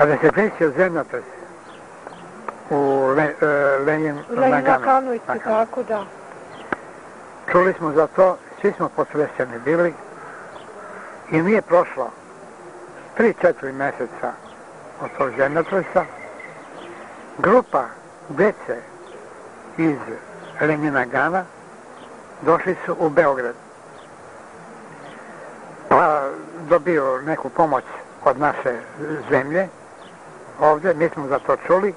Kada se desio zemljotres u Lenjinaganu, tako da. Čuli smo za to, svi smo potreseni bili i nije prošlo 3-4 mjeseca od tog zemljotresa. Grupa dece iz Lenjinagana došli su u Beograd. Pa dobio neku pomoć od naše zemlje ovdje, mi smo za to čuli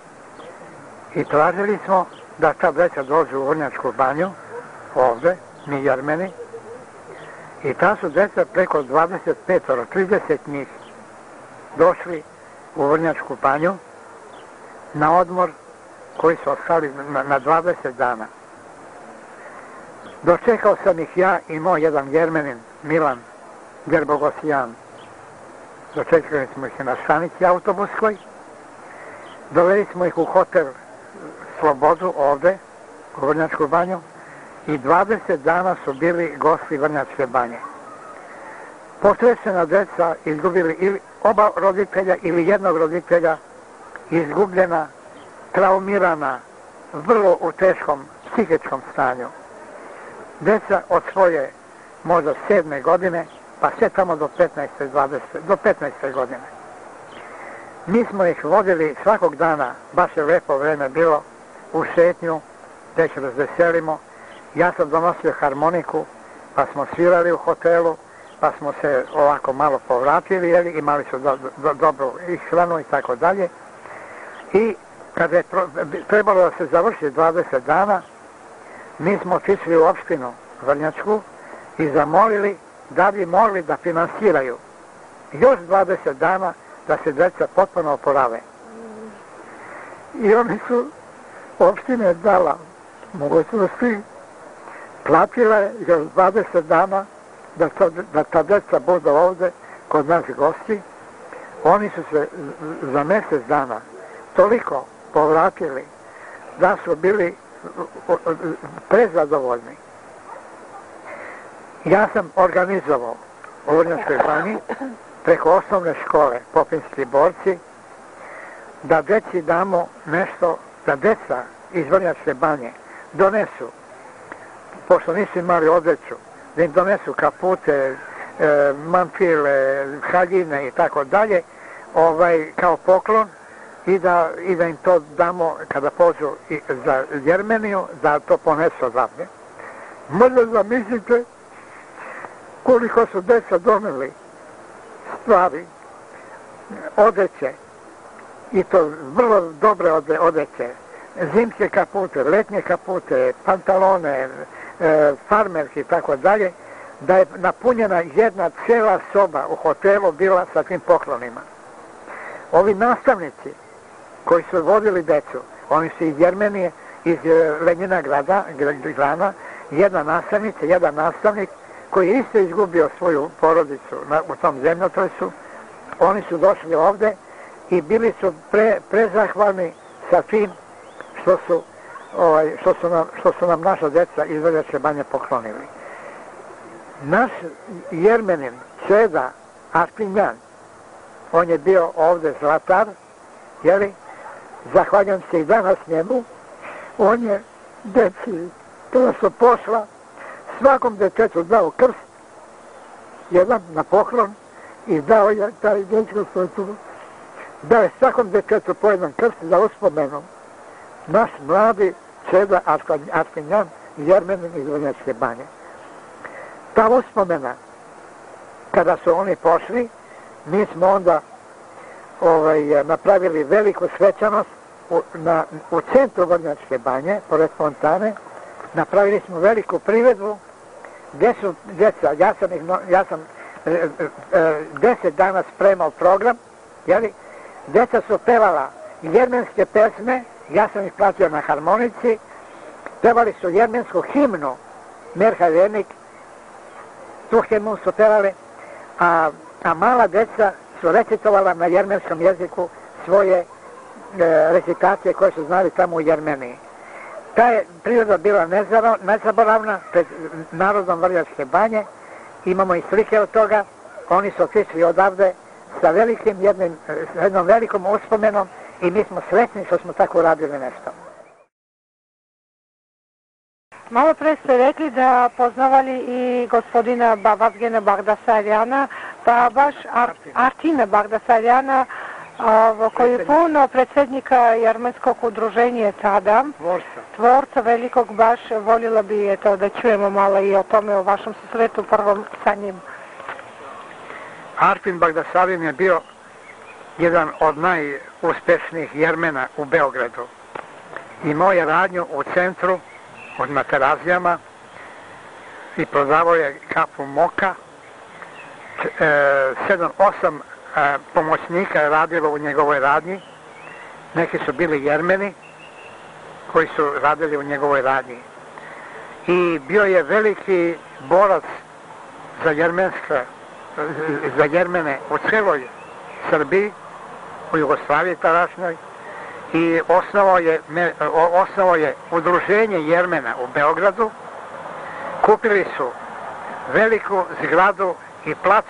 i tražili smo da ta deca dođu u Vrnjačku banju ovdje, mi Jermeni, i ta su deca preko 25-30 njih došli u Vrnjačku banju na odmor koji su ostali na 20 dana. Dočekao sam ih ja i moj jedan Jermenin, Milan Gerbogosjan. Dočekali smo ih na stanici autobuskoj, doveli smo ih u hotel Slobodu ovdje, u Vrnjačku banju, i 20 dana su bili gosti Vrnjačke banje. Potresena deca izgubili ili oba roditelja ili jednog roditelja, izgubljena, traumirana, vrlo u teškom psihičkom stanju. Deca od svoje možda 7. godine pa sve tamo do 15. godine. Mi smo ih vodili svakog dana, baš je lepo vreme bilo, u šetnju, gdje se razveselimo. Ja sam donosio harmoniku, pa smo svirali u hotelu, pa smo se ovako malo povratili, imali su dobru ishranu i tako dalje. I kada je trebalo da se završi 20 dana, mi smo otišli u opštinu Vrnjačku i zamolili da bi mogli da finansiraju još 20 dana da se deca potpuno oporave. I oni su opštine dala mogućnosti, platila je još 20 dana da ta deca budu ovdje kod nas gosti. Oni su se za mjesec dana toliko povratili da su bili prezadovoljni. Ja sam organizovao u Vrnjačkoj banji preko osnovne škole Popinski borci da deci damo nešto, da deca iz Vrnjačke banje donesu, pošto nisu imali odjeću, da im donesu kapute, mantile, haljine i tako dalje, kao poklon i da im to damo kada pođu za Jermeniju, da to ponesu odavde. Možda zamislite koliko su deca doneli stvari, odeće, i to vrlo dobre odeće, zimske kapute, letnje kapute, pantalone, farmerke i tako dalje, da je napunjena jedna cijela soba u hotelu bila sa tim poklonima. Ovi nastavnici koji su vodili decu, oni su iz Jermenije, iz Lenjinagrada, jedna nastavnica, jedan nastavnik koji je isto izgubio svoju porodicu u tom zemljotresu, oni su došli ovdje i bili su prezahvalni sa tim što su nam naša deca iz Vrnjačke banje poklonili. Naš Jermenin, Čeda Arpinjan, on je bio ovdje zlatar, zahvaljujem se i danas njemu, on je deci, kada su pošla, svakom detetu dao krst, jedan na poklon, i dao je taj dečko svoju, dao je svakom detetu po jednom krst za uspomenu. Naš mladi Čeda Arpinjan, Jermenin iz Vrnjačke banje. Ta uspomena, kada su oni pošli, mi smo onda napravili veliku svečanost u centru Vrnjačke banje, pored fontane. Napravili smo veliku priredbu gdje su djeca, ja sam 10 dana spremao program, djeca su pevala jermenske pesme, ja sam ih platio na harmonici, pevali su jermensku himnu, Merhavenik, tu himnu su pevali, a mala djeca su recitovala na jermenskom jeziku svoje recitacije koje su znali tamo u Jermeniji. Ta je priroda bila nezaboravna pred narodom Vrnjačke banje, imamo i slike od toga, oni su otišli odavde sa jednom velikom uspomenom i mi smo sretni što smo tako uradili nešto. Malo pre ste rekli da poznavali i gospodina Vavgena Bagdasarjana, pa baš Artina Bagdasarjana, koji je puno predsjednika Jermenskog udruženja tada, tvorca velikog, baš voljela bi da čujemo malo i o tome, o vašem susretu prvom sa njim. Artin Bagdasarjan je bio jedan od najuspešnijih Jermena u Beogradu. Imao je radnju u centru od materazijama i prodavao je kafu moka. 7-8 pomoćnika je radilo u njegovoj radnji. Neki su bili Jermeni koji su radili u njegovoj radnji. I bio je veliki borac za Jermene u celoj Srbiji, u Jugoslaviji tadašnjoj, i osnovao je udruženje Jermena u Beogradu. Kupili su veliku zgradu i plac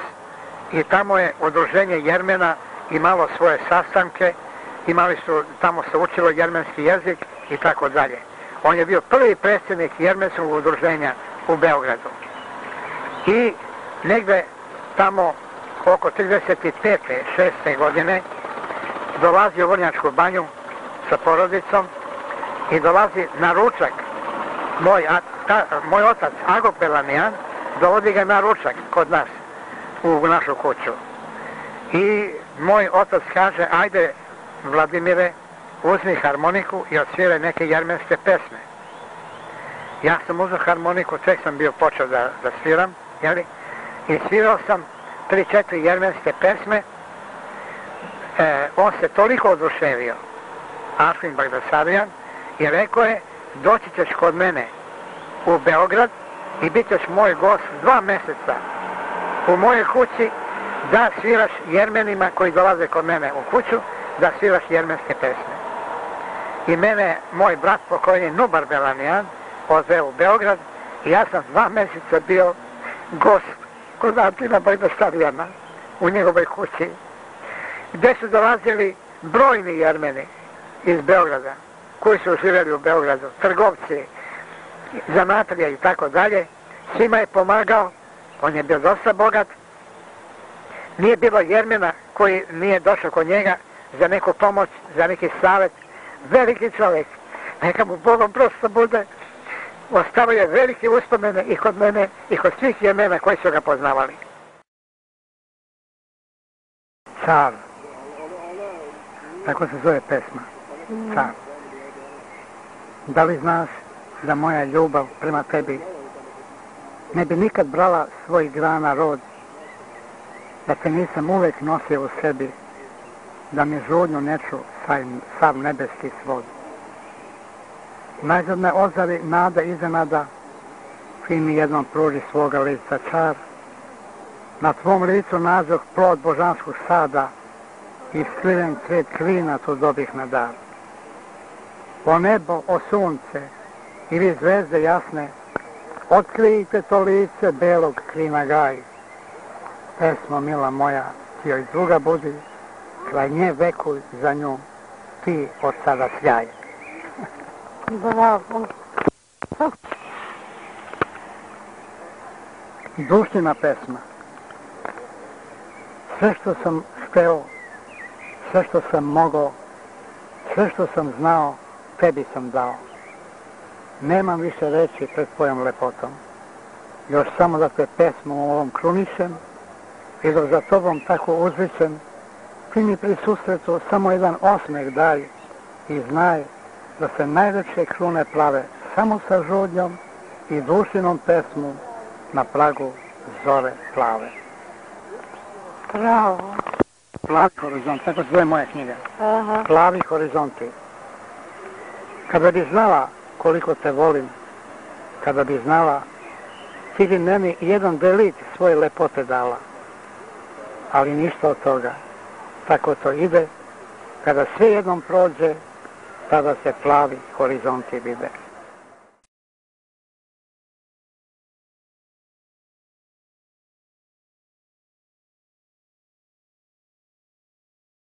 i tamo je udruženje Jermena imalo svoje sastanke, tamo se učilo jermenski jezik i tako dalje. On je bio prvi predsjednik Jermenskog udruženja u Beogradu. I negde tamo oko 35. 6. godine dolazi u Vrnjačku banju sa porodicom i dolazi na ručak. Moj otac Agop Belamijan dovodi ga na ručak kod nas u našu kuću. I moj otac kaže, ajde Vladimire, uzmi harmoniku i odsviraj neke jermenske pesme. Ja sam uzeo harmoniku, tek sam bio počeo da sviram, jeli? I svirao sam 3-4 jermenske pesme. On se toliko oduševio, Artin Bagdasarjan, i rekao je, doći ćeš kod mene u Beograd i bit ćeš moj gost 2 mjeseca u mojoj kući da sviraš Jermenima koji dolaze kod mene u kuću, da sviraš jermenske pesme. I mene, moj brat pokojni Nubar Belamijan, odveo u Beograd i ja sam 2 mjeseca bio gost kod Artina Bagdasarjana u njegovoj kući, gdje su dolazili brojni Jermeni iz Beograda, koji su živjeli u Beogradu, trgovci, zanatlija i tako dalje. Svima je pomagao, on je bio dosta bogat, nije bilo Jermena koji nije došao kod njega za neku pomoć, za neki savjet. Veliki čovjek, neka mu Bogom prosto bude, ostavio je velike uspomene i kod mene i kod svih Jermena koji su ga poznavali. Car, tako se zove pesma, Car. Da li znaš da moja ljubav prema tebi ne bi nikad brala svoj grana rod, da te nisam uvek nosio u sebi, da mi žudnju neču sav nebeski svod. Najzad me ozari nada iznenada, ti mi jednom pruži svoga lica čar, na tvom licu nazoh plod božanskog sada i skriven cvet klina tu dobih na dar. O nebo, o sunce i vi zvezde jasne, otkrijte to lice belog klina gaj. Pesmo mila moja, ti joj druga budi, kraj nje vekuj za nju, ti od sada sjaj. Bravo. Dušina pesma. Sve što sam hteo, sve što sam mogao, sve što sam znao, tebi sam dao. Nemam više reći pred tvojom lepotom. Još samo da te pesmu ovom krunišem i dok za tobom tako uzvičem, ti mi pri susretu samo jedan osmeh daj i znaj da se najveće krune plave samo sa žudnjom i dušinom pesmu na pragu zore plave. Bravo. Plavi horizont, tako se zove moja knjiga. Aha. Plavi horizonti. Kada bi znala koliko te volim, kada bi znala, ti bi meni jedan delić svoje lepote dala. Ali ništa od toga. Tako to ide. Kada sve jednom prođe, tada se plavi horizonti vide.